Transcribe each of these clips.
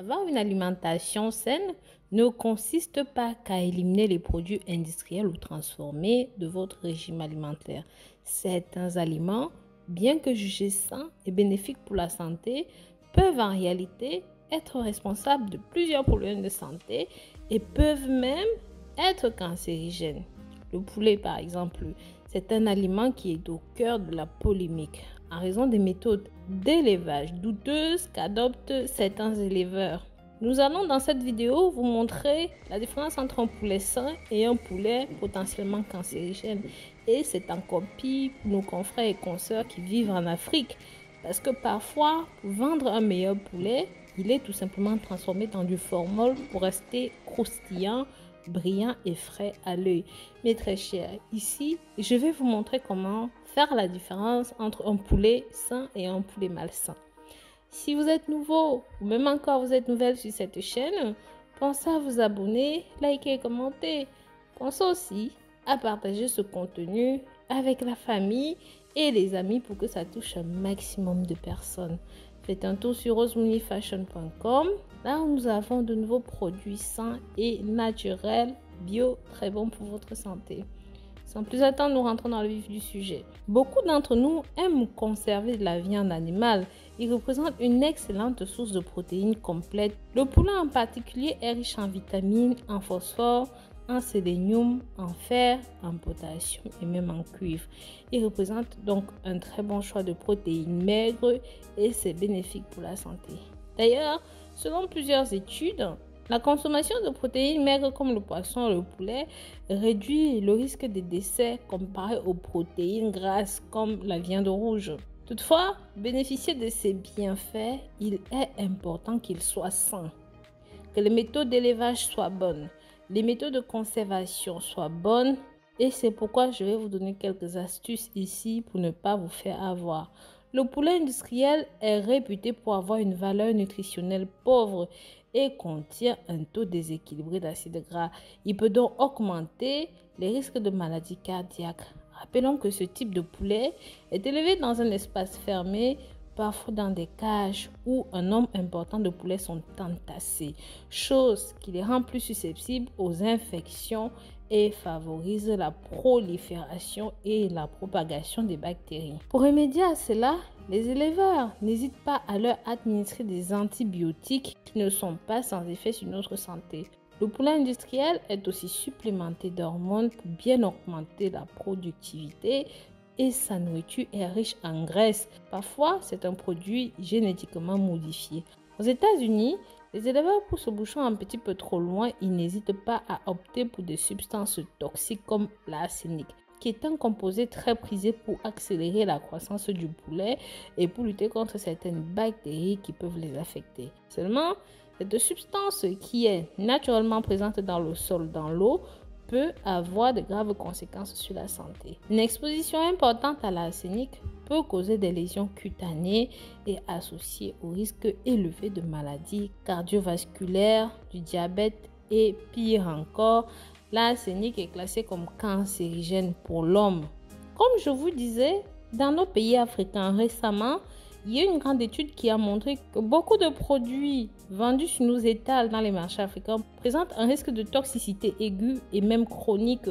Avoir une alimentation saine ne consiste pas qu'à éliminer les produits industriels ou transformés de votre régime alimentaire. Certains aliments, bien que jugés sains et bénéfiques pour la santé, peuvent en réalité être responsables de plusieurs problèmes de santé et peuvent même être cancérigènes. Le poulet, par exemple, c'est un aliment qui est au cœur de la polémique en raison des méthodes d'élevage douteuses qu'adoptent certains éleveurs. Nous allons dans cette vidéo vous montrer la différence entre un poulet sain et un poulet potentiellement cancérigène. Et c'est encore pire pour nos confrères et consoeurs qui vivent en Afrique. Parce que parfois, pour vendre un meilleur poulet, il est tout simplement transformé dans du formol pour rester croustillant, brillant et frais à l'œil. Mais très cher, ici, je vais vous montrer comment faire la différence entre un poulet sain et un poulet malsain. Si vous êtes nouveau ou même encore vous êtes nouvelle sur cette chaîne, pensez à vous abonner, liker et commenter. Pensez aussi à partager ce contenu avec la famille et les amis pour que ça touche un maximum de personnes. Faites un tour sur rosemoneyfashion.com. Là où nous avons de nouveaux produits sains et naturels, bio, très bons pour votre santé. Sans plus attendre, nous rentrons dans le vif du sujet. Beaucoup d'entre nous aiment conserver de la viande animale. Il représente une excellente source de protéines complètes. Le poulet en particulier est riche en vitamines, en phosphore, en sélénium, en fer, en potassium et même en cuivre. Il représente donc un très bon choix de protéines maigres et c'est bénéfique pour la santé. D'ailleurs, selon plusieurs études, la consommation de protéines maigres comme le poisson et le poulet réduit le risque de décès comparé aux protéines grasses comme la viande rouge. Toutefois, bénéficier de ces bienfaits, il est important qu'ils soient sains, que les méthodes d'élevage soient bonnes, les méthodes de conservation soient bonnes et c'est pourquoi je vais vous donner quelques astuces ici pour ne pas vous faire avoir. Le poulet industriel est réputé pour avoir une valeur nutritionnelle pauvre et contient un taux déséquilibré d'acides gras. Il peut donc augmenter les risques de maladies cardiaques. Rappelons que ce type de poulet est élevé dans un espace fermé, parfois dans des cages où un nombre important de poulets sont entassés, chose qui les rend plus susceptibles aux infections et favorise la prolifération et la propagation des bactéries. Pour remédier à cela, les éleveurs n'hésitent pas à leur administrer des antibiotiques qui ne sont pas sans effet sur notre santé. Le poulet industriel est aussi supplémenté d'hormones pour bien augmenter la productivité et sa nourriture est riche en graisse. Parfois, c'est un produit génétiquement modifié. Aux États-Unis, les éleveurs poussent le bouchon un petit peu trop loin. Ils n'hésitent pas à opter pour des substances toxiques comme l'arsenic, qui est un composé très prisé pour accélérer la croissance du poulet et pour lutter contre certaines bactéries qui peuvent les affecter. Seulement, cette substance qui est naturellement présente dans le sol, dans l'eau, peut avoir de graves conséquences sur la santé. Une exposition importante à l'arsenic peut causer des lésions cutanées et associées au risque élevé de maladies cardiovasculaires, du diabète et pire encore, l'arsenic est classé comme cancérigène pour l'homme. Comme je vous disais, dans nos pays africains récemment, il y a une grande étude qui a montré que beaucoup de produits vendus sur nos étals dans les marchés africains présentent un risque de toxicité aiguë et même chronique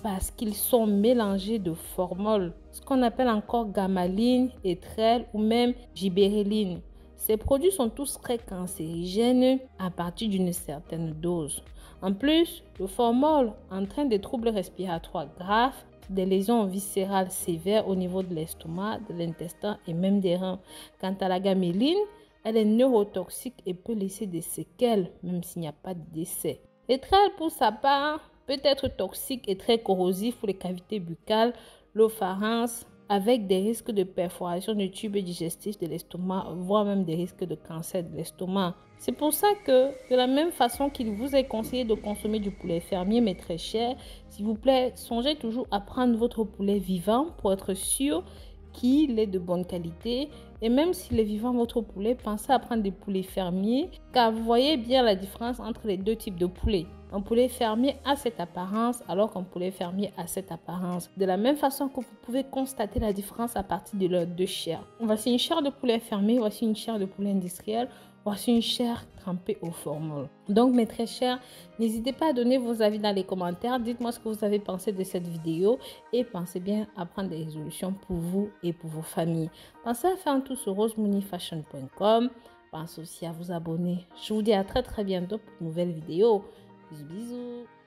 parce qu'ils sont mélangés de formol, ce qu'on appelle encore gamaline, étrel ou même gibéréline. Ces produits sont tous très cancérigènes à partir d'une certaine dose. En plus, le formol entraîne des troubles respiratoires graves, des lésions viscérales sévères au niveau de l'estomac, de l'intestin et même des reins. Quant à la gaméline, elle est neurotoxique et peut laisser des séquelles, même s'il n'y a pas de décès. L'étrel, pour sa part, peut être toxique et très corrosif pour les cavités buccales, l'opharynx, avec des risques de perforation du tube digestif de l'estomac, voire même des risques de cancer de l'estomac. C'est pour ça que, de la même façon qu'il vous est conseillé de consommer du poulet fermier, mais très cher, s'il vous plaît, songez toujours à prendre votre poulet vivant pour être sûr qu'il est de bonne qualité. Et même s'il est vivant, votre poulet, pensez à prendre des poulets fermiers, car vous voyez bien la différence entre les deux types de poulets. Un poulet fermier a cette apparence alors qu'un poulet fermier a cette apparence. De la même façon que vous pouvez constater la différence à partir de leurs deux chairs. Voici une chair de poulet fermier, voici une chair de poulet industriel. Voici une chair trempée au formol. Donc mes très chers, n'hésitez pas à donner vos avis dans les commentaires. Dites-moi ce que vous avez pensé de cette vidéo et pensez bien à prendre des résolutions pour vous et pour vos familles. Pensez à faire un tour sur rosemooneyfashion.com. Pensez aussi à vous abonner. Je vous dis à très bientôt pour une nouvelle vidéo. Bisous bisous.